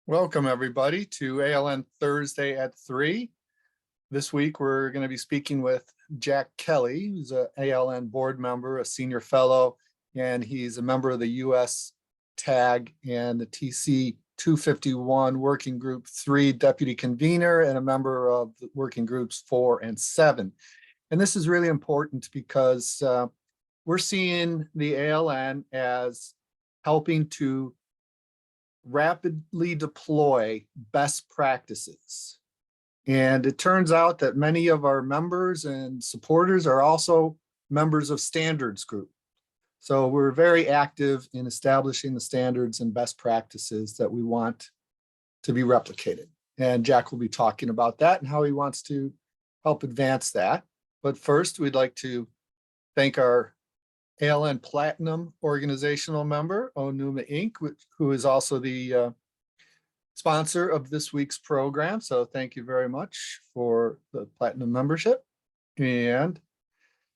Welcome, everybody, to ALN Thursday at 3. This week, we're going to be speaking with Jack Kelly, who's a ALN board member, a senior fellow, and he's a member of the US TAG and the TC 251 Working Group 3 Deputy Convener and a member of the Working Groups 4 and 7. And this is really important because we're seeing the ALN as helping to rapidly deploy best practices. And it turns out that many of our members and supporters are also members of standards group. So we're very active in establishing the standards and best practices that we want to be replicated. And Jack will be talking about that and how he wants to help advance that. But first, we'd like to thank our ALN Platinum organizational member, Onuma Inc., who is also the sponsor of this week's program. So thank you very much for the Platinum membership. And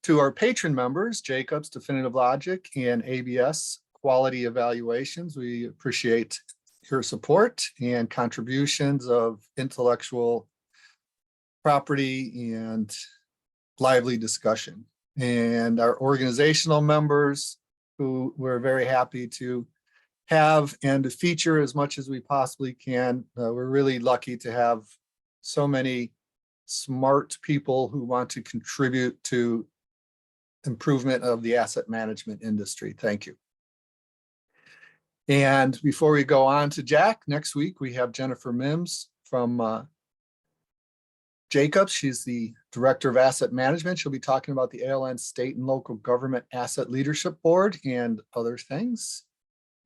to our patron members, Jacobs Definitive Logic and ABS Quality Evaluations, we appreciate your support and contributions of intellectual property and lively discussion. And our organizational members, who we're very happy to have and to feature as much as we possibly can. We're really lucky to have so many smart people who want to contribute to improvement of the asset management industry. Thank you. And before we go on to Jack, next week we have Jennifer Mims from Jacobs. She's the Director of Asset Management. She'll be talking about the ALN State and Local Government Asset Leadership Board and other things.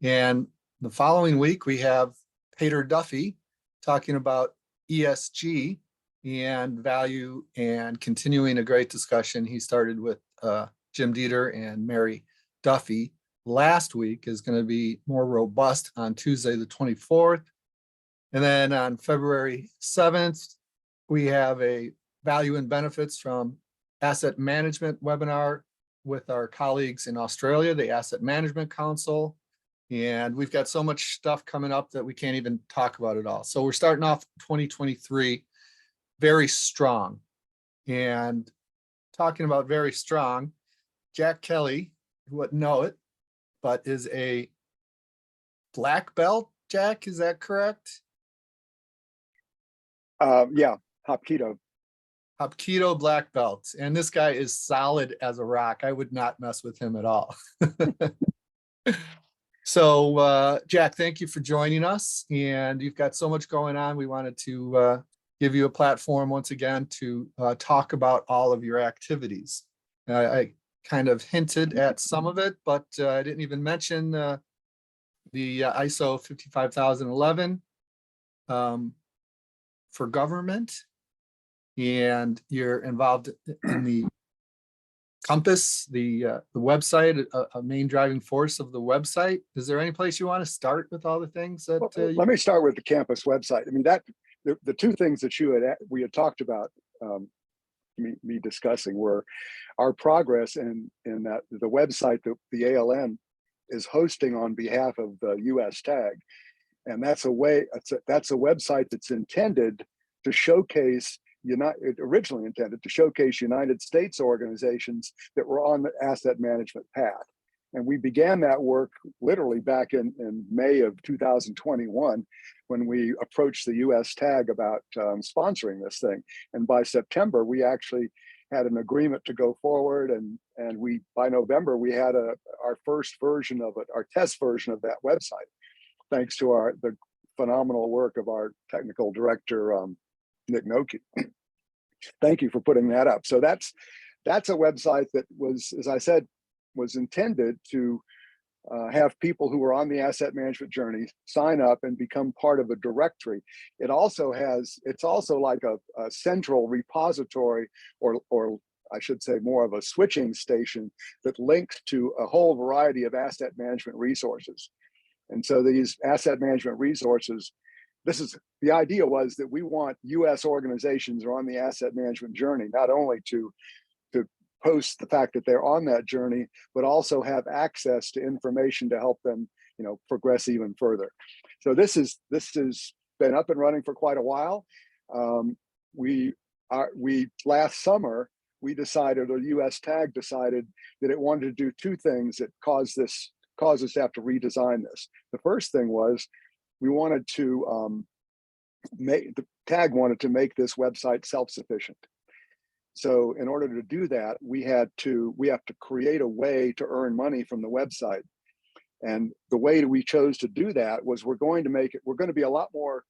And the following week, we have Peter Duffy talking about ESG and value and continuing a great discussion he started with Jim Dieter and Mary Duffy last week. Is going to be more robust on Tuesday, the 24th. And then on February 7th, we have a value and benefits from asset management webinar with our colleagues in Australia, the Asset Management Council. And we've got so much stuff coming up that we can't even talk about it all. So we're starting off 2023 very strong. And talking about very strong, Jack Kelly, who wouldn't know it, but is a black belt. Jack, is that correct? Yeah. Hapkido black belt. And this guy is solid as a rock. I would not mess with him at all. So, Jack, thank you for joining us. And you've got so much going on. We wanted to give you a platform once again to talk about all of your activities. I kind of hinted at some of it, but I didn't even mention the ISO 55011 for government. And you're involved in the Compass, the website, a main driving force of the website. Is there any place you want to start with all the things that? Let me start with the campus website. I mean, that the two things that we had talked about, me discussing, were our progress in that the website that the ALN is hosting on behalf of the US TAG, and that's a website that's intended to showcase originally intended to showcase United States organizations that were on the asset management path. And we began that work literally back in May of 2021, when we approached the US TAG about sponsoring this thing. And by September, we actually had an agreement to go forward. And by November, we had our first version of it, our test version of that website, thanks to the phenomenal work of our technical director, Nick Noki. Thank you for putting that up. So that's a website that was, as I said, was intended to have people who are on the asset management journey sign up and become part of a directory. It's also like a central repository, or I should say more of a switching station that links to a whole variety of asset management resources. And so these asset management resources, the idea was that we want US organizations who are on the asset management journey, not only to post the fact that they're on that journey, but also have access to information to help them progress even further. So this has been up and running for quite a while. We last summer we decided, or US TAG decided, that it wanted to do two things that caused us to have to redesign this. The first thing was we wanted to the TAG wanted to make this website self-sufficient. So in order to do that, we have to create a way to earn money from the website. And the way that we chose to do that was we're going to be a lot more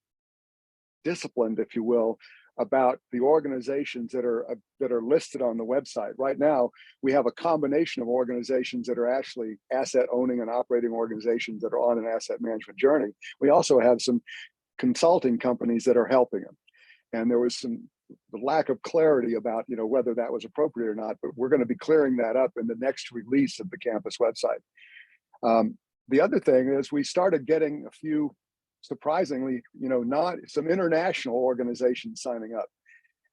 disciplined, if you will, about the organizations that are listed on the website. Right now, we have a combination of organizations that are actually asset owning and operating organizations that are on an asset management journey. We also have some consulting companies that are helping them. And there was the lack of clarity about whether that was appropriate or not, but we're going to be clearing that up in the next release of the campus website. The other thing is we started getting a few, surprisingly, not some international organizations signing up,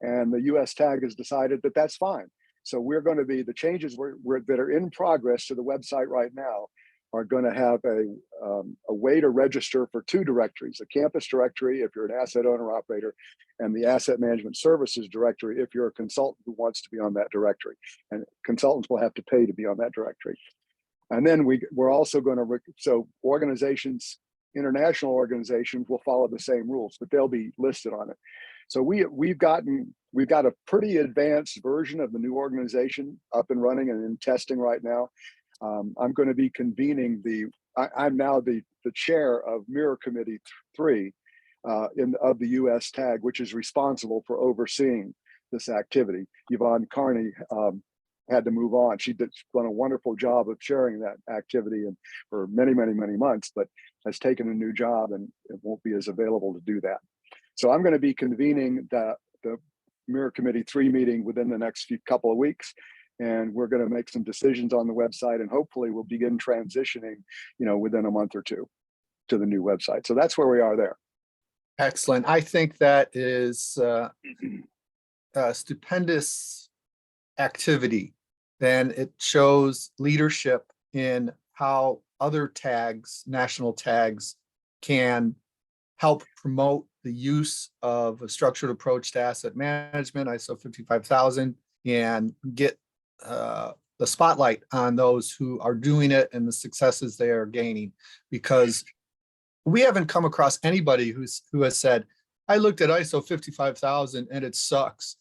and the US TAG has decided that that's fine. So we're going to be, the changes that are in progress to the website right now are going to have a way to register for two directories: a campus directory if you're an asset owner operator, and the asset management services directory if you're a consultant who wants to be on that directory. And consultants will have to pay to be on that directory. And then we're also going to, so organizations, international organizations will follow the same rules, but they'll be listed on it. So we've got a pretty advanced version of the new organization up and running and in testing right now. I'm going to be convening I'm now the chair of Mirror Committee 3 of the US TAG, which is responsible for overseeing this activity. Yvonne Carney had to move on. She done a wonderful job of chairing that activity and for many, many, many months, but has taken a new job and it won't be as available to do that. So I'm going to be convening the Mirror Committee 3 meeting within the next couple of weeks. And we're going to make some decisions on the website, and hopefully we'll begin transitioning, within a month or two to the new website. So that's where we are there. Excellent. I think that is a stupendous activity. And it shows leadership in how other tags, national tags, can help promote the use of a structured approach to asset management, ISO 55000, and get the spotlight on those who are doing it and the successes they are gaining. Because we haven't come across anybody who has said, I looked at ISO 55000 and it sucks.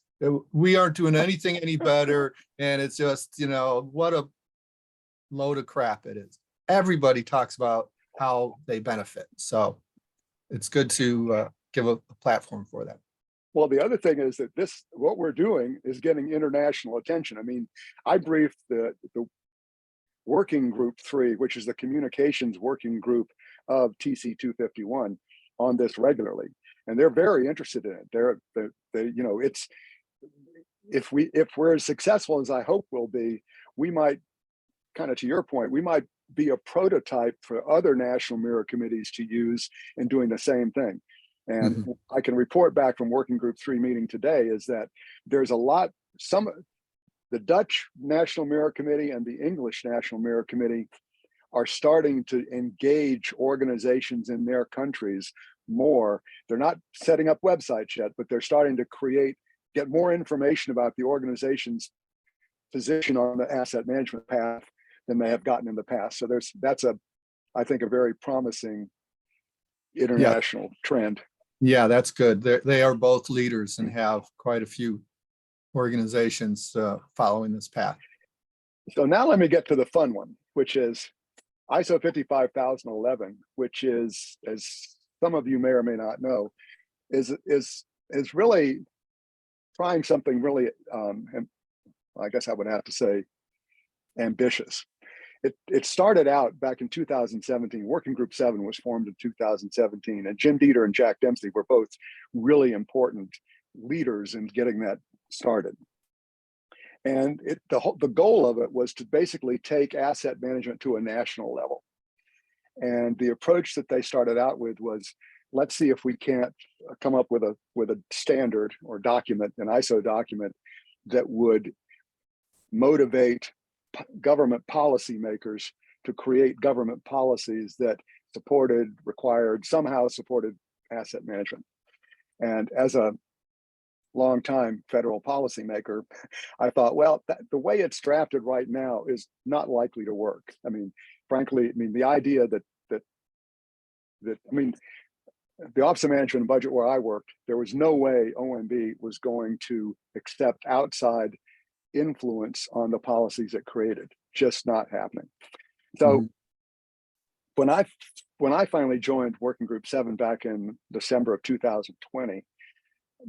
We aren't doing anything any better. And it's just, what a load of crap it is. Everybody talks about how they benefit. So it's good to give a platform for that. Well, the other thing is that what we're doing is getting international attention. I mean, I briefed the working group 3, which is the communications working group of TC 251, on this regularly, and they're very interested in it. It's, if we're as successful as I hope we'll be, we might, kind of to your point, we might be a prototype for other national mirror committees to use in doing the same thing. And I can report back from Working Group 3 meeting today is that there's the Dutch National Mirror Committee and the English National Mirror Committee are starting to engage organizations in their countries more. They're not setting up websites yet, but they're starting to get more information about the organization's position on the asset management path than they have gotten in the past. So that's I think, a very promising international trend. Yeah, that's good. They are both leaders and have quite a few organizations following this path. So now let me get to the fun one, which is ISO 55011, which is, as some of you may or may not know, is really trying something really, I guess I would have to say, ambitious. It started out back in 2017. Working Group 7 was formed in 2017, and Jim Dieter and Jack Dempsey were both really important leaders in getting that started. And the goal of it was to basically take asset management to a national level. And the approach that they started out with was, let's see if we can't come up with a standard or document, an ISO document, that would motivate government policymakers to create government policies that somehow supported asset management. And as a longtime federal policymaker, I thought, well, the way it's drafted right now is not likely to work. I mean, frankly, the idea that the Office of Management and Budget where I worked, there was no way OMB was going to accept outside influence on the policies it created. Just not happening. So when I finally joined Working Group 7 back in December of 2020,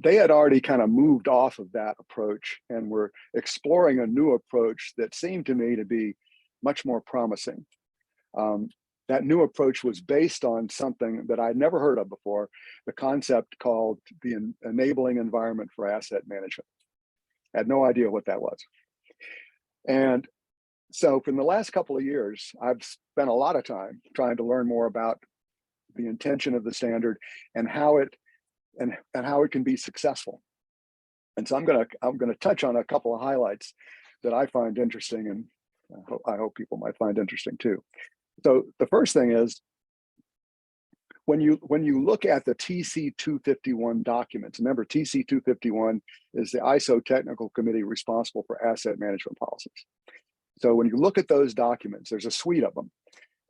they had already kind of moved off of that approach and were exploring a new approach that seemed to me to be much more promising. That new approach was based on something that I'd never heard of before, the concept called the enabling environment for asset management. I had no idea what that was. And so for the last couple of years, I've spent a lot of time trying to learn more about the intention of the standard and how it can be successful. And so I'm gonna touch on a couple of highlights that I find interesting, and I hope people might find interesting too. So the first thing is, when you look at the TC 251 documents, remember TC 251 is the ISO technical committee responsible for asset management policies. So when you look at those documents, there's a suite of them.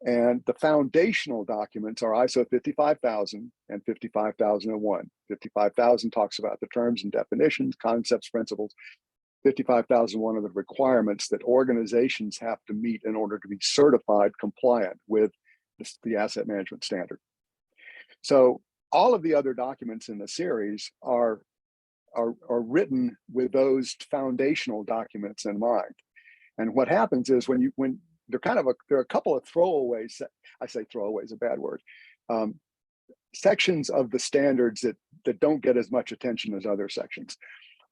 And the foundational documents are ISO 55000 and 55001. 55000 talks about the terms and definitions, concepts, principles. 55001 are the requirements that organizations have to meet in order to be certified compliant with the asset management standard. So all of the other documents in the series are written with those foundational documents in mind. And what happens is when there are a couple of throwaways, I say throwaway is a bad word, sections of the standards that don't get as much attention as other sections.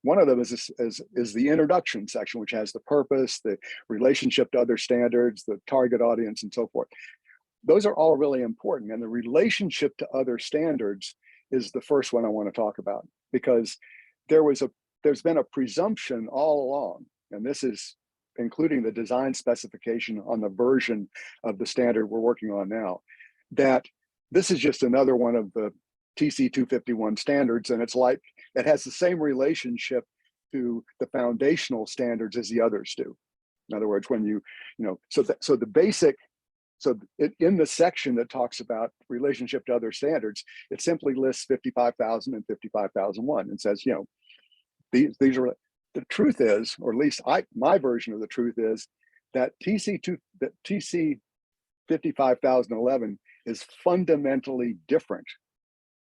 One of them is the introduction section, which has the purpose, the relationship to other standards, the target audience, and so forth. Those are all really important. And the relationship to other standards is the first one I want to talk about, because there's been a presumption all along, and this is including the design specification on the version of the standard we're working on now, that this is just another one of the TC 251 standards, and it's like it has the same relationship to the foundational standards as the others do. In other words, when in the section that talks about relationship to other standards, it simply lists 55000 and 55001 and says, these are. The truth is, or at least my version of the truth is, that TC 55011 is fundamentally different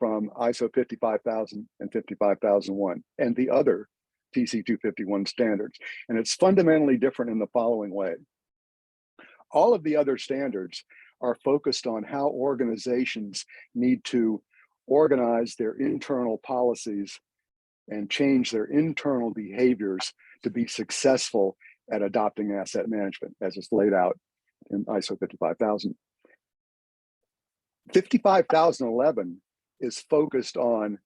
from ISO 55000 and 55001 and the other TC 251 standards. And it's fundamentally different in the following way. All of the other standards are focused on how organizations need to organize their internal policies and change their internal behaviors to be successful at adopting asset management, as it's laid out in ISO 55000. 55011 is focused on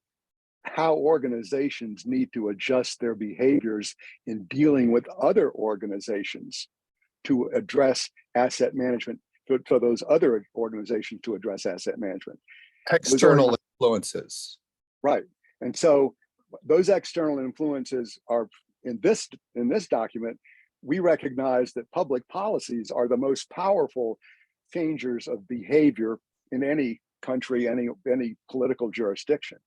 how organizations need to adjust their behaviors in dealing with other organizations to address asset management, for those other organizations to address asset management. External influences. Right. And so those external influences are in this document. We recognize that public policies are the most powerful changers of behavior in any country, any political jurisdiction,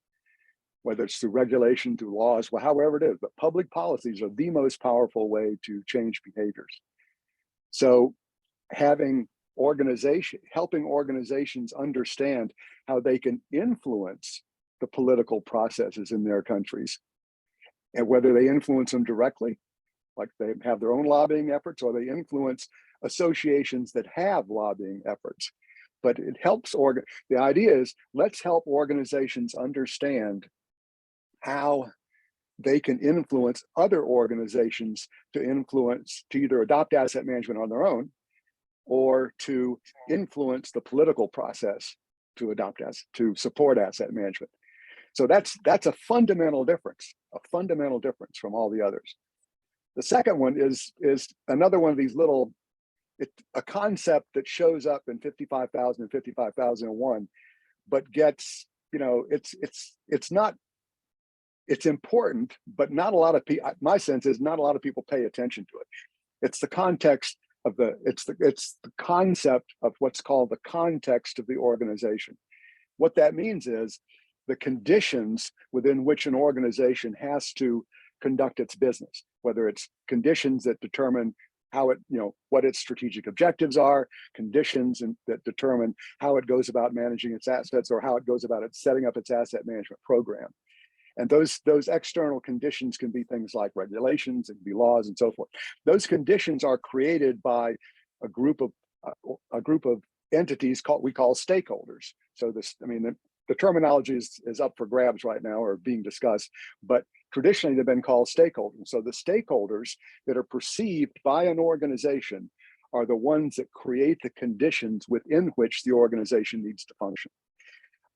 whether it's through regulation, through laws, well, however it is. But public policies are the most powerful way to change behaviors. So helping organizations understand how they can influence the political processes in their countries, and whether they influence them directly, like they have their own lobbying efforts, or they influence associations that have lobbying efforts. But it helps the idea is, let's help organizations understand how they can influence other organizations to either adopt asset management on their own, or to influence the political process to support asset management. So that's a fundamental difference from all the others. The second one is another one of these little a concept that shows up in 55,000 and 55,001, but gets, it's not, it's important, but not a lot of people, my sense is not a lot of people pay attention to it. It's the context of it's the concept of what's called the context of the organization. What that means is the conditions within which an organization has to conduct its business, whether it's conditions that determine how it, what its strategic objectives are, conditions that determine how it goes about managing its assets, or how it goes about it setting up its asset management program. And those external conditions can be things like regulations, it can be laws and so forth. Those conditions are created by a group of entities we call stakeholders. So the terminology is up for grabs right now, or being discussed, but traditionally they've been called stakeholders. So the stakeholders that are perceived by an organization are the ones that create the conditions within which the organization needs to function.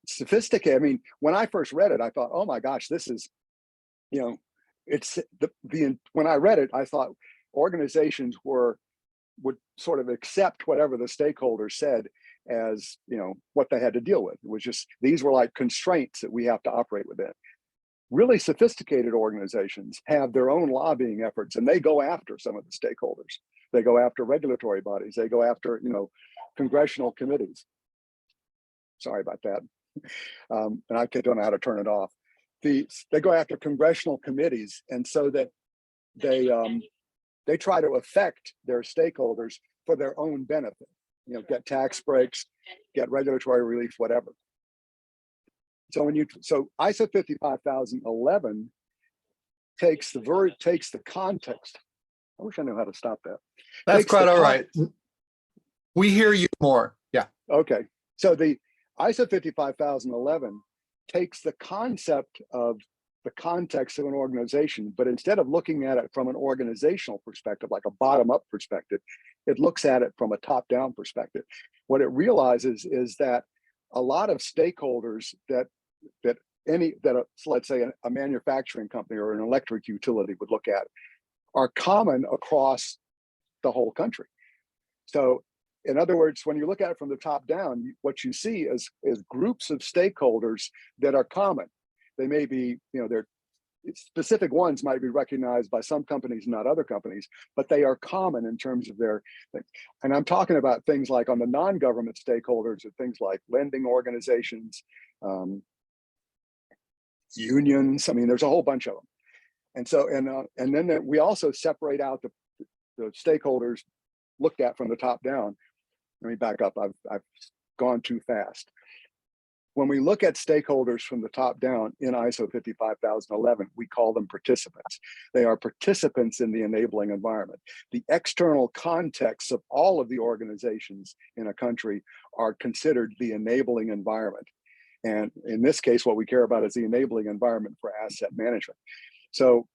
Sophisticated. I mean, when I first read it, I thought, oh my gosh, this is, it's when I read it, I thought organizations would sort of accept whatever the stakeholders said as, what they had to deal with. It was just, these were like constraints that we have to operate within. Really sophisticated organizations have their own lobbying efforts, and they go after some of the stakeholders. They go after regulatory bodies. They go after, congressional committees. Sorry about that. And I don't know how to turn it off. They go after congressional committees, and so that they try to affect their stakeholders for their own benefit. Get tax breaks, get regulatory relief, whatever. So ISO 55011 takes the context. I wish I knew how to stop that. That's quite all right. We hear you more. Yeah. Okay. So the ISO 55011 takes the concept of the context of an organization, but instead of looking at it from an organizational perspective, like a bottom-up perspective, it looks at it from a top-down perspective. What it realizes is that a lot of stakeholders let's say a manufacturing company or an electric utility would look at are common across the whole country. So in other words, when you look at it from the top down, what you see is groups of stakeholders that are common. They may be, their specific ones might be recognized by some companies, not other companies, but they are common in terms of their thing. And I'm talking about things like on the non-government stakeholders, or things like lending organizations, unions. I mean, there's a whole bunch of them. And so, and then we also separate out the stakeholders looked at from the top down. Let me back up. I've gone too fast. When we look at stakeholders from the top down in ISO 55011, we call them participants. They are participants in the enabling environment. The external context of all of the organizations in a country are considered the enabling environment. And in this case, what we care about is the enabling environment for asset management. So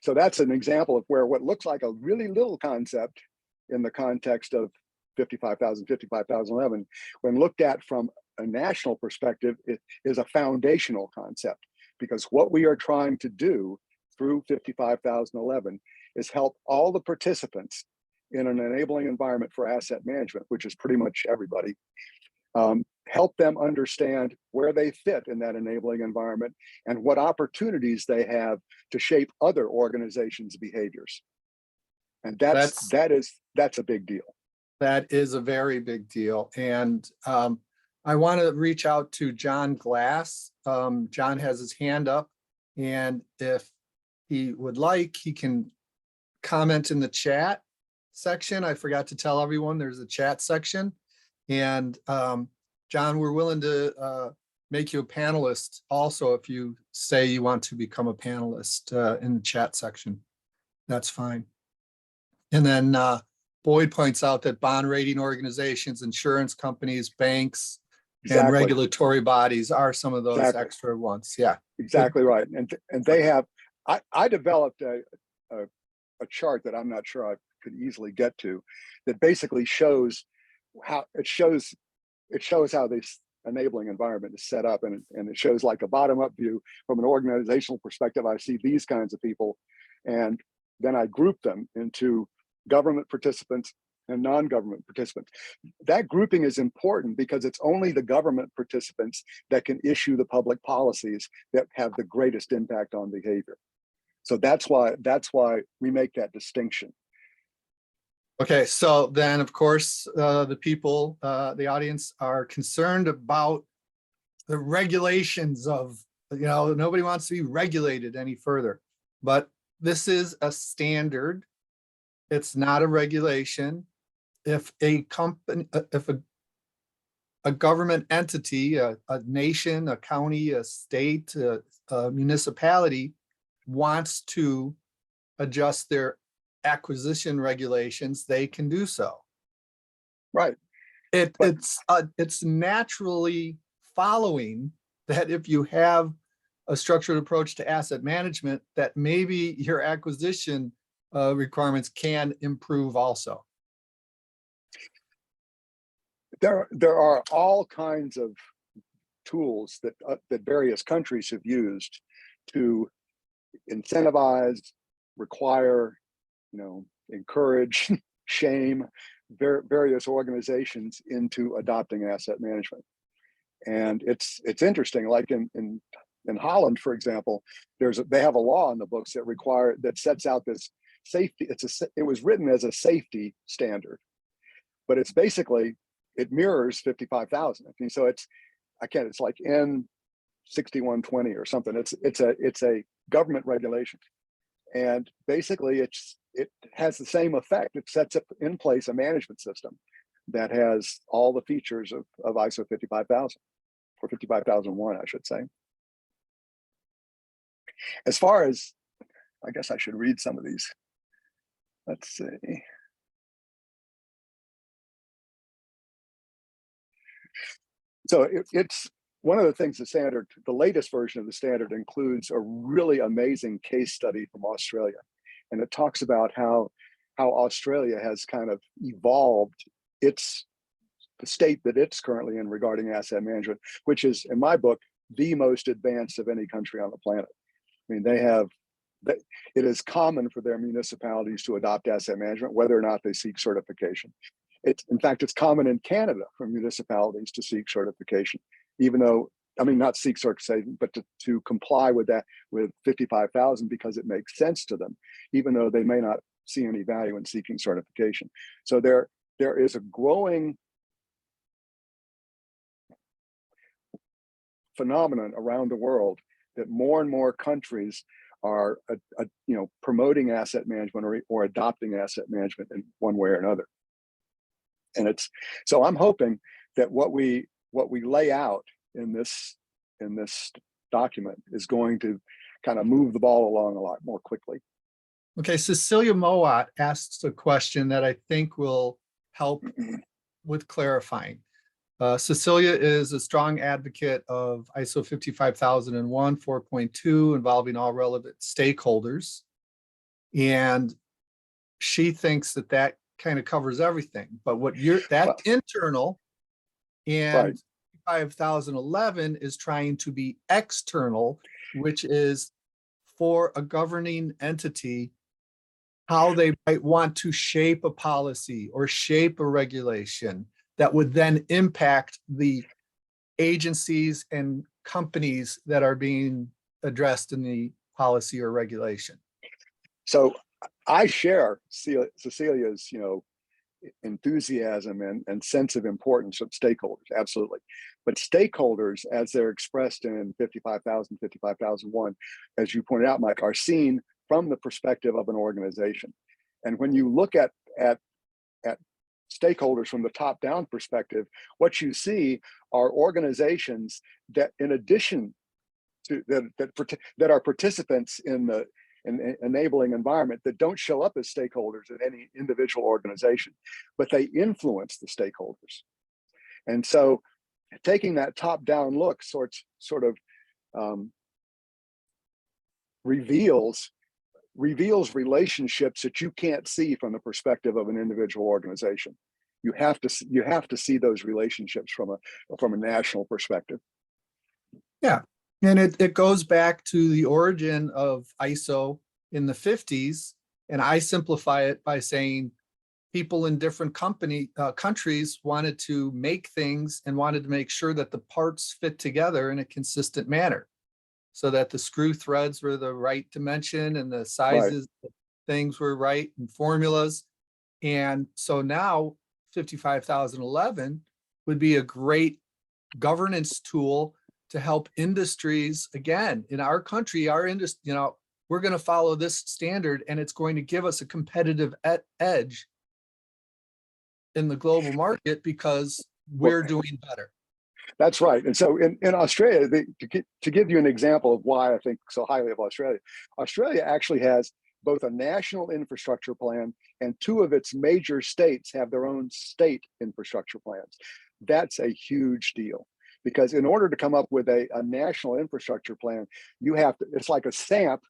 that's an example of where what looks like a really little concept in the context of 55,11, when looked at from a national perspective, it is a foundational concept, because what we are trying to do through 55,11 is help all the participants in an enabling environment for asset management, which is pretty much everybody, help them understand where they fit in that enabling environment and what opportunities they have to shape other organizations' behaviors. And that's a big deal. That is a very big deal. And I want to reach out to John Glass. John has his hand up, and if he would like, he can comment in the chat section. I forgot to tell everyone there's a chat section. And John, we're willing to make you a panelist also if you say you want to become a panelist in the chat section. That's fine. And then Boyd points out that bond rating organizations, insurance companies, banks, and regulatory bodies are some of those extra ones. Yeah, exactly right. And they have. I developed a chart that I'm not sure I could easily get to, that basically shows how how this enabling environment is set up, and it shows like a bottom-up view from an organizational perspective. I see these kinds of people, and then I group them into government participants, and non-government participants. That grouping is important because it's only the government participants that can issue the public policies that have the greatest impact on behavior. So that's why we make that distinction. Okay, so then, of course, the people, the audience are concerned about the regulations of, nobody wants to be regulated any further. But this is a standard. It's not a regulation. If a company, if a government entity, a nation, a county, a state, a municipality wants to adjust their acquisition regulations, they can do so. Right. It's naturally following that if you have a structured approach to asset management, that maybe your acquisition requirements can improve also. There are all kinds of tools that various countries have used to incentivize, require, encourage, shame various organizations into adopting asset management. And it's interesting, like in Holland, for example, they have a law in the books that sets out this safety. It was written as a safety standard, but it's basically, it mirrors 55,000. I mean, so it's like N 6120 or something. It's a government regulation, and basically it has the same effect. It sets up in place a management system that has all the features of ISO 55,000 or 55,001, I should say. As far as, I guess I should read some of these. Let's see. So it's one of the things the latest version of the standard includes a really amazing case study from Australia. And it talks about how Australia has kind of evolved the state that it's currently in regarding asset management, which is, in my book, the most advanced of any country on the planet. I mean, it is common for their municipalities to adopt asset management, whether or not they seek certification. In fact, it's common in Canada for municipalities to seek certification, even though, not seek certification, but to comply with that, with 55,000, because it makes sense to them, even though they may not see any value in seeking certification. So there is a growing phenomenon around the world that more and more countries are promoting asset management or adopting asset management in one way or another. And so I'm hoping that what we lay out in this document is going to kind of move the ball along a lot more quickly. Okay, Cecilia Mowat asks a question that I think will help with clarifying. Cecilia is a strong advocate of ISO 55001 4.2 involving all relevant stakeholders. And she thinks that kind of covers everything. But that's internal, and 5011 is trying to be external, which is for a governing entity, how they might want to shape a policy or shape a regulation that would then impact the agencies and companies that are being addressed in the policy or regulation. So I share Cecilia's, enthusiasm and sense of importance of stakeholders, absolutely. But stakeholders, as they're expressed in 55,000, 55,001, as you pointed out, Mike, are seen from the perspective of an organization. And when you look at stakeholders from the top-down perspective, what you see are organizations that, in addition to that are participants in the enabling environment, that don't show up as stakeholders in any individual organization, but they influence the stakeholders. And so, taking that top-down look sort of reveals relationships that you can't see from the perspective of an individual organization. You have to see those relationships from a national perspective. Yeah, and it goes back to the origin of ISO in the 50s And I simplify it by saying people in different countries wanted to make things and wanted to make sure that the parts fit together in a consistent manner, so that the screw threads were the right dimension and the Right. sizes, things were right, and formulas. And so now 55,011 would be a great governance tool to help industries. Again, in our country, our industry, we're going to follow this standard, and it's going to give us a competitive edge in the global market because Well, we're doing better. that's right. And so in Australia, to give you an example of why I think so highly of Australia, Australia actually has both a national infrastructure plan, and two of its major states have their own state infrastructure plans. That's a huge deal, because in order to come up with a national infrastructure plan, you have to, it's like a stamp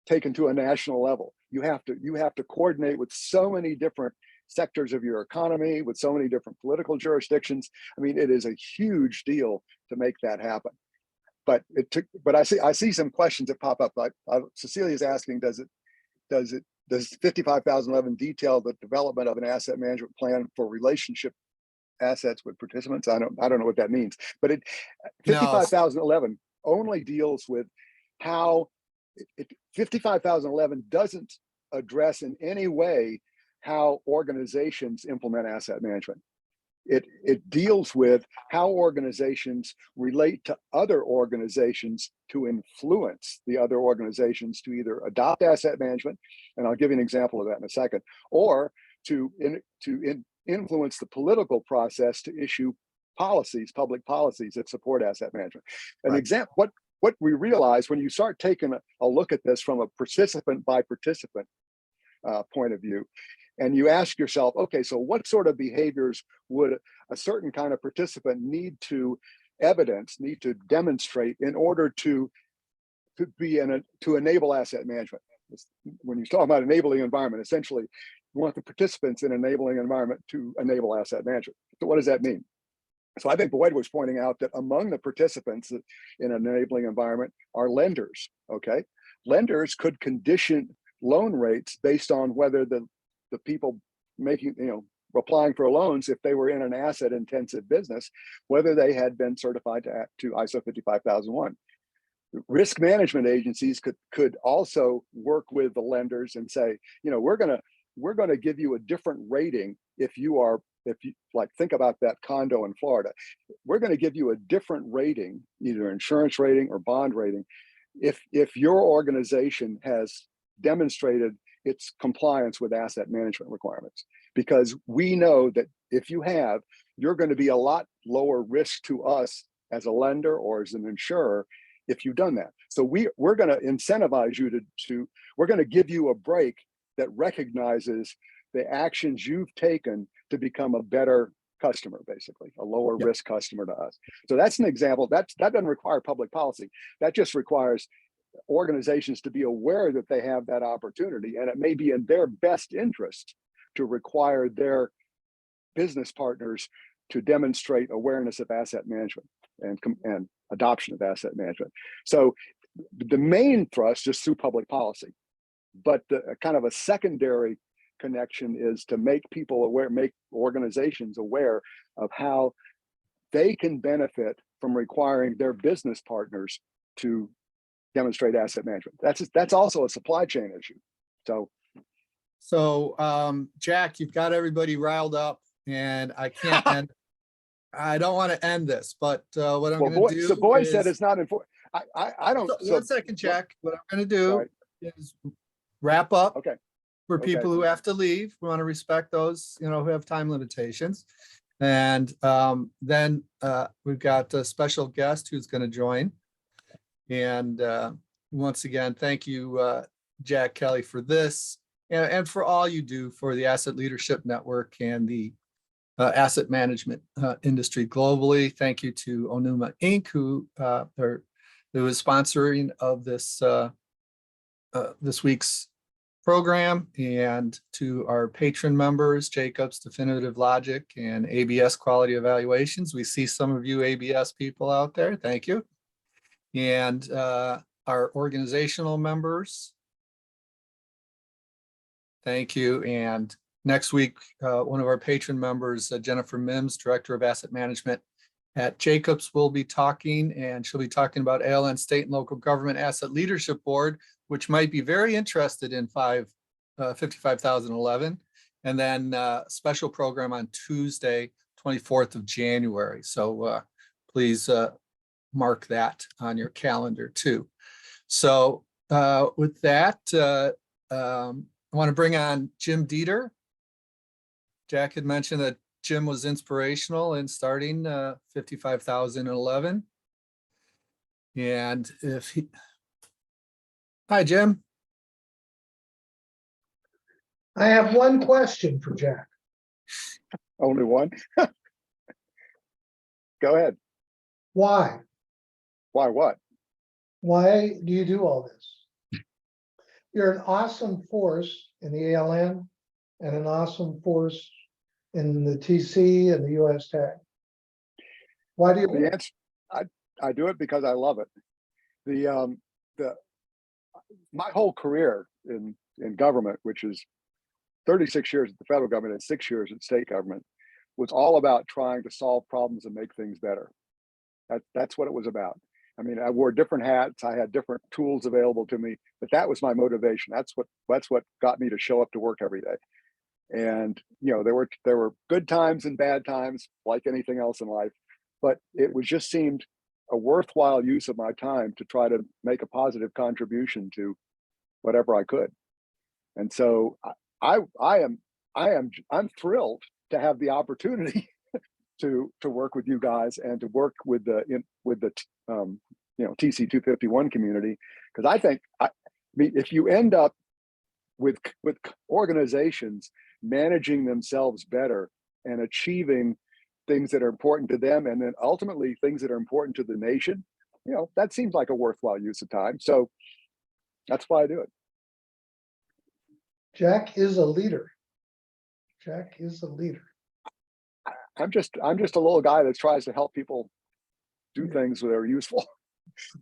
taken to a national level. You have to coordinate with so many different sectors of your economy, with so many different political jurisdictions. I mean, it is a huge deal to make that happen. But I see some questions that pop up. Like Cecilia's asking, does 55,011 detail the development of an asset management plan for relationship assets with participants? I don't know what that means, but 55,011 only deals with how 55,011 doesn't address in any way how organizations implement asset management. It deals with how organizations relate to other organizations to influence the other organizations to either adopt asset management, and I'll give you an example of that in a second, or to influence the political process to issue policies, public policies that support asset management. An example, what we realize when you start taking a look at this from a participant by participant point of view, and you ask yourself, okay, so what sort of behaviors would a certain kind of participant need to demonstrate in order to enable asset management? When you talk about enabling environment, essentially, you want the participants in enabling environment to enable asset management. So what does that mean? So I think Boyd was pointing out that among the participants in an enabling environment are lenders, okay? Lenders could condition loan rates based on whether the people making, applying for loans, if they were in an asset intensive business, whether they had been certified to ISO 55001. Risk management agencies could also work with the lenders and say, we're going to give you a different rating if you like, think about that condo in Florida. We're going to give you a different rating, either insurance rating or bond rating, if your organization has demonstrated its compliance with asset management requirements. Because we know that if you have, you're going to be a lot lower risk to us as a lender or as an insurer if you've done that. So we're going to incentivize you we're going to give you a break that recognizes the actions you've taken to become a better customer, basically, a lower risk customer to us. So that's an example. That doesn't require public policy. That just requires organizations to be aware that they have that opportunity, and it may be in their best interest to require their business partners to demonstrate awareness of asset management and adoption of asset management. So the main thrust is through public policy, but the kind of a secondary connection is to make people aware, make organizations aware of how they can benefit from requiring their business partners to demonstrate asset management. That's also a supply chain issue. So Jack, you've got everybody riled up, and I can't end. I don't want to end this, but what I'm going to do. So Boyd said it's not important. I don't. So, 1 second, Jack. What I'm going to do is wrap up. Okay. For people who have to leave, we want to respect those, who have time limitations. And then we've got a special guest who's going to join. And once again, thank you, Jack Kelly, for this and for all you do for the Asset Leadership Network and the asset management industry globally. Thank you to Onuma Inc., who is sponsoring of this this week's program, and to our patron members, Jacobs Definitive Logic and ABS Quality Evaluations. We see some of you ABS people out there. Thank you. And our organizational members, Thank you. And next week, one of our patron members, Jennifer Mims, Director of Asset Management at Jacobs, will be talking, and she'll be talking about ALN State and Local Government Asset Leadership Board, which might be very interested in 55,011. And then special program on Tuesday, 24th of January. So please mark that on your calendar too. So with that, I want to bring on Jim Dieter. Jack had mentioned that Jim was inspirational in starting 55,011. And if he, hi, Jim. I have one question for Jack. Only one? Go ahead. Why? Why what? Why do you do all this? You're an awesome force in the ALN and an awesome force in the TC and the US tag. Why do you? The answer, I do it because I love it. My whole career in government, which is 36 years at the federal government and 6 years at state government, was all about trying to solve problems and make things better. That's what it was about. I mean, I wore different hats. I had different tools available to me, but that was my motivation. That's what got me to show up to work every day. And you know, there were good times and bad times, like anything else in life, but it was just seemed a worthwhile use of my time to try to make a positive contribution to whatever I could. And so I'm thrilled to have the opportunity to work with you guys and to work with the TC 251 community, because I mean, if you end up with organizations managing themselves better and achieving things that are important to them, and then ultimately things that are important to the nation, you know, that seems like a worthwhile use of time. So that's why I do it. Jack is a leader. Jack is a leader. I'm just a little guy that tries to help people do things that are useful.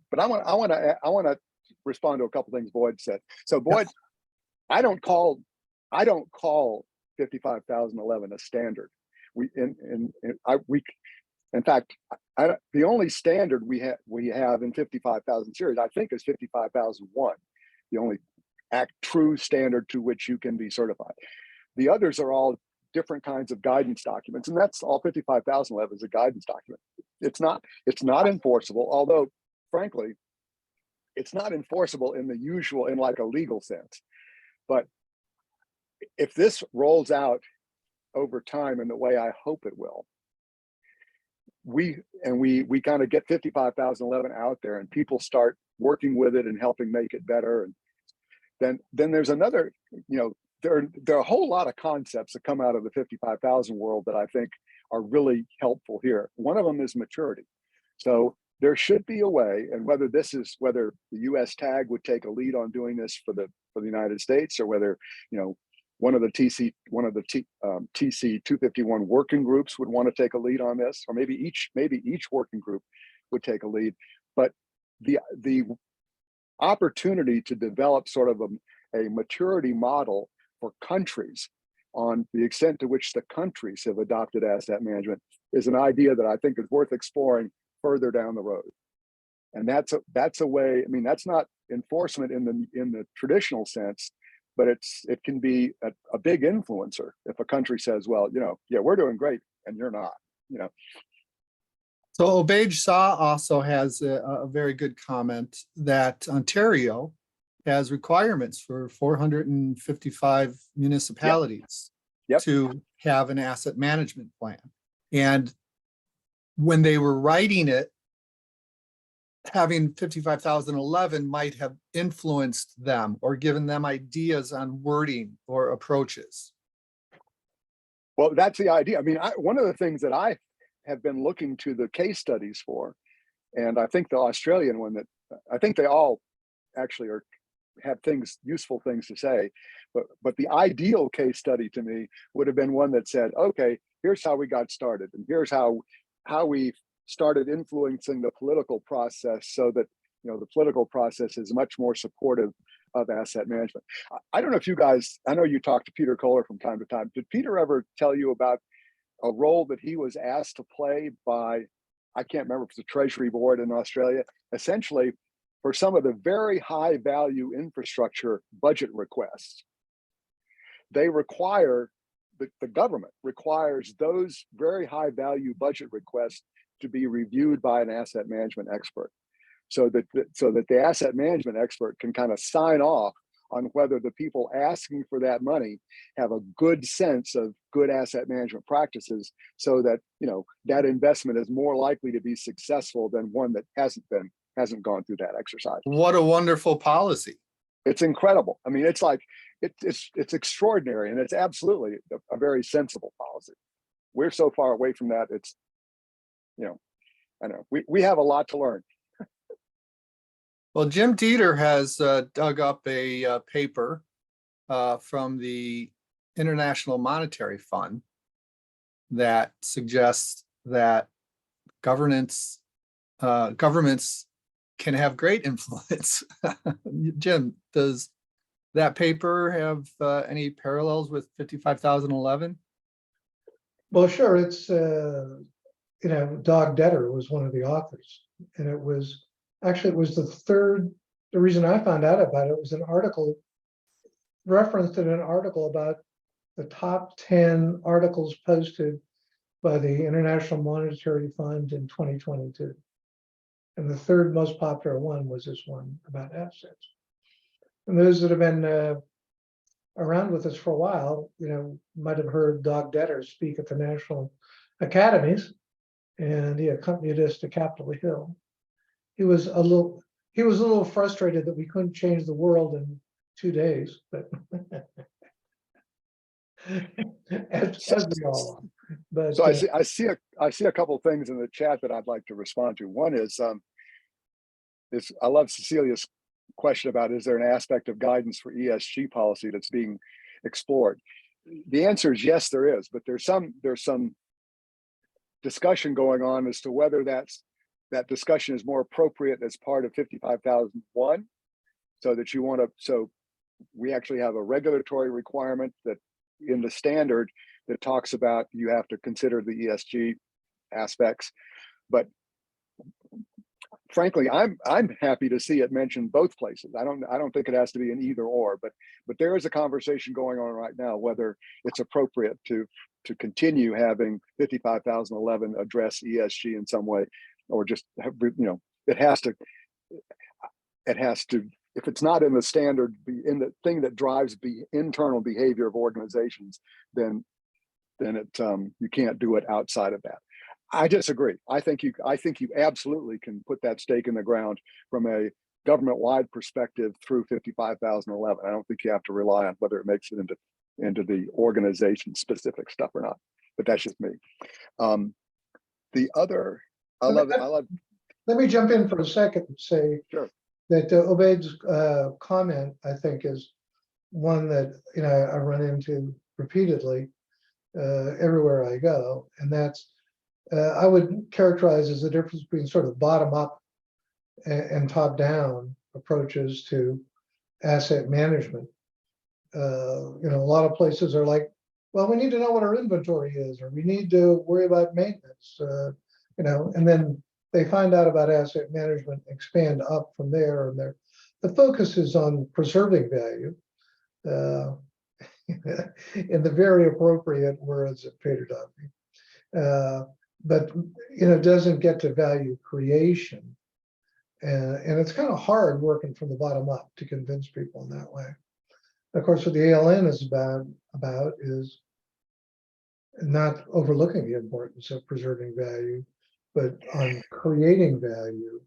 But I want to respond to a couple things Boyd said. So Boyd, I don't call 55,011 a standard. In fact, the only standard we have in 55,000 series, I think, is 55,001, the only true standard to which you can be certified. The others are all different kinds of guidance documents, and that's all. 55,011 is a guidance document. It's not enforceable, although frankly, it's not enforceable in the usual, in like a legal sense. But if this rolls out over time in the way I hope it will, we kind of get 55,011 out there and people start working with it and helping make it better. And then there's another, you know, there are a whole lot of concepts that come out of the 55,000 world that I think are really helpful here. One of them is maturity. So there should be a way, and whether the US tag would take a lead on doing this for the United States, or whether, you know, one of the TC 251 working groups would want to take a lead on this, or maybe each working group would take a lead. But the opportunity to develop sort of a maturity model for countries on the extent to which the countries have adopted asset management is an idea that I think is worth exploring further down the road. And that's a way. I mean, that's not enforcement in the traditional sense, but it can be a big influencer if a country says, well, you know, yeah, we're doing great and you're not, you know. So Obaid Shah also has a very good comment that Ontario has requirements for 455 municipalities to have an asset management plan. And when they were writing it, having 55,011 might have influenced them or given them ideas on wording or approaches. Well, that's the idea. I mean, one of the things that I have been looking to the case studies for, and I think the Australian one, that I think they all actually have useful things to say, but the ideal case study to me would have been one that said, okay, here's how we got started, and here's how we started influencing the political process so that, you know, the political process is much more supportive of asset management. I don't know if you guys, I know you talk to Peter Kohler from time to time. Did Peter ever tell you about a role that he was asked to play by, I can't remember if it's the Treasury Board in Australia, essentially for some of the very high value infrastructure budget requests? They require, the government requires those very high value budget requests to be reviewed by an asset management expert, so that the asset management expert can kind of sign off on whether the people asking for that money have a good sense of good asset management practices, so that, you know, that investment is more likely to be successful than one that hasn't gone through that exercise. What a wonderful policy. It's incredible. I mean, it's like, it's extraordinary, and it's absolutely a very sensible policy. We're so far away from that. It's, you know, I know we have a lot to learn. Well, Jim Dieter has dug up a paper from the International Monetary Fund that suggests that governments can have great influence. Jim, does that paper have any parallels with 55,011? Well, sure. It's, you know, Dog Detter was one of the authors, and it was the reason I found out about it was an article referenced in an article about the top 10 articles posted by the International Monetary Fund in 2022. And the third most popular one was this one about assets. And those that have been around with us for a while, you know, might have heard Dog Detter speak at the National Academies, and he accompanied us to Capitol Hill. He was a little frustrated that we couldn't change the world in 2 days, but as we all are. But So I see a couple of things in the chat that I'd like to respond to. One is I love Cecilia's question about, is there an aspect of guidance for ESG policy that's being explored? The answer is yes, there is, but there's some discussion going on as to whether that discussion is more appropriate as part of 55,001, so that so we actually have a regulatory requirement that in the standard that talks about you have to consider the ESG aspects. But frankly, I'm happy to see it mentioned both places. I don't think it has to be an either or, but there is a conversation going on right now whether it's appropriate to continue having 55,011 address ESG in some way, or just have, you know, it has to, if it's not in the standard, be in the thing that drives the internal behavior of organizations, then it you can't do it outside of that. I disagree. I think you absolutely can put that stake in the ground from a government-wide perspective through 55,011. I don't think you have to rely on whether it makes it into the organization-specific stuff or not. But that's just me. The other, I love. Let me jump in for a second and say Sure. that Obaid's comment, I think, is one that, you know, I run into repeatedly everywhere I go, and that's I would characterize as the difference between sort of bottom up and top down approaches to asset management. You know, a lot of places are like, well, we need to know what our inventory is, or we need to worry about maintenance, you know, and then they find out about asset management, expand up from there, and the focus is on preserving value, in the very appropriate words of Peter Dovey. But, you know, doesn't get to value creation. And it's kind of hard working from the bottom up to convince people in that way. Of course, what the ALN is about is not overlooking the importance of preserving value, but on creating value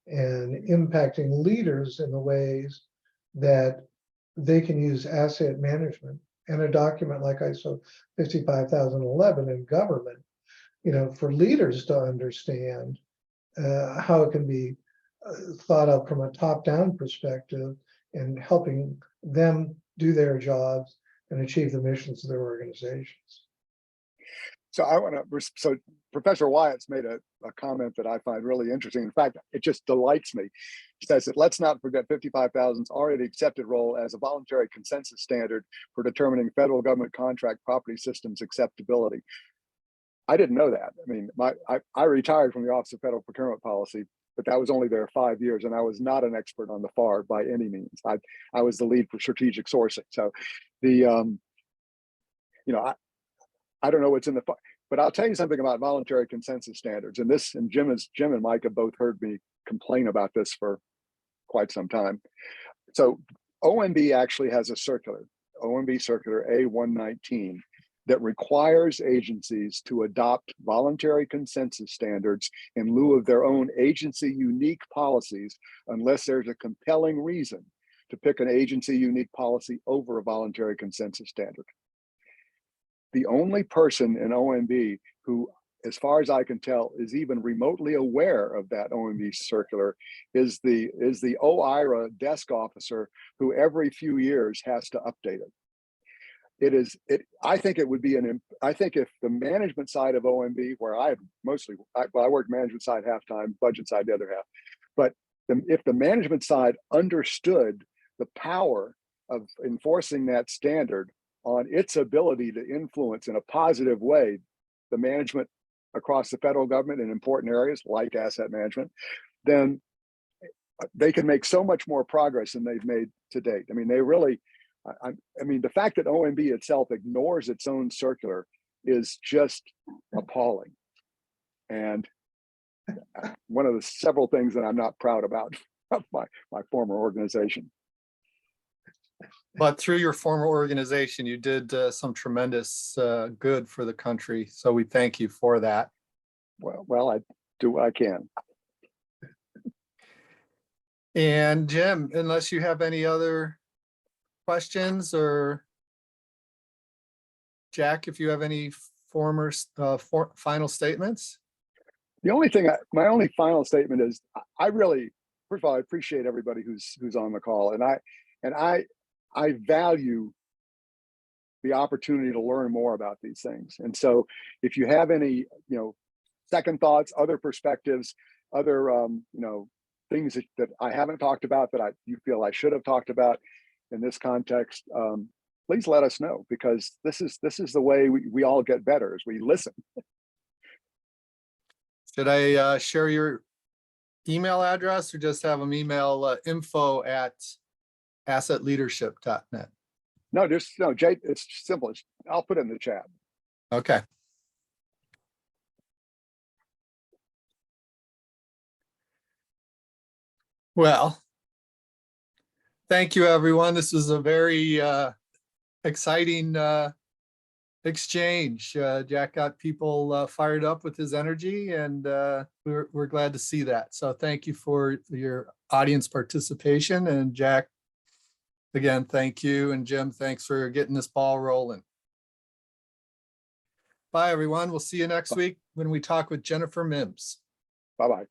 and impacting leaders in the ways that they can use asset management and a document like ISO 55,011 in government, you know, for leaders to understand how it can be thought of from a top-down perspective and helping them do their jobs and achieve the missions of their organizations. So so Professor Wyatt's made a comment that I find really interesting. In fact, it just delights me. He says that let's not forget 55,000's already accepted role as a voluntary consensus standard for determining federal government contract property systems acceptability. I didn't know that. I mean, I retired from the Office of Federal Procurement Policy, but that was only there 5 years, and I was not an expert on the FAR by any means. I was the lead for strategic sourcing. So the I don't know what's in the, but I'll tell you something about voluntary consensus standards. And Jim and Mike have both heard me complain about this for quite some time. So OMB actually has a circular, OMB Circular A119, that requires agencies to adopt voluntary consensus standards in lieu of their own agency unique policies, unless there's a compelling reason to pick an agency unique policy over a voluntary consensus standard. The only person in OMB who, as far as I can tell, is even remotely aware of that OMB circular is the OIRA desk officer who every few years has to update it. I think it would be I think if the management side of OMB, where I worked management side half time, budget side the other half, but if the management side understood the power of enforcing that standard on its ability to influence in a positive way the management across the federal government in important areas like asset management, then they can make so much more progress than they've made to date. I mean, they really, I mean, the fact that OMB itself ignores its own circular is just appalling. And one of the several things that I'm not proud about of my former organization. But through your former organization, you did some tremendous good for the country. So we thank you for that. Well, I do what I can. And Jim, unless you have any other questions, or Jack, if you have any final statements. The only thing, my only final statement is, I really, first of all, I appreciate everybody who's on the call, and I value the opportunity to learn more about these things. And so if you have any, second thoughts, other perspectives, other, things that I haven't talked about that you feel I should have talked about in this context, please let us know, because this is the way we all get better, as we listen. Should I share your email address, or just have them email info@assetleadership.net? No, Jay, it's simple. I'll put it in the chat. Okay. Well, thank you, everyone. This was a very exciting exchange. Jack got people fired up with his energy, and we're glad to see that. So thank you for your audience participation. And Jack, again, thank you. And Jim, thanks for getting this ball rolling. Bye, everyone. We'll see you next week when we talk with Jennifer Mims. Bye-bye.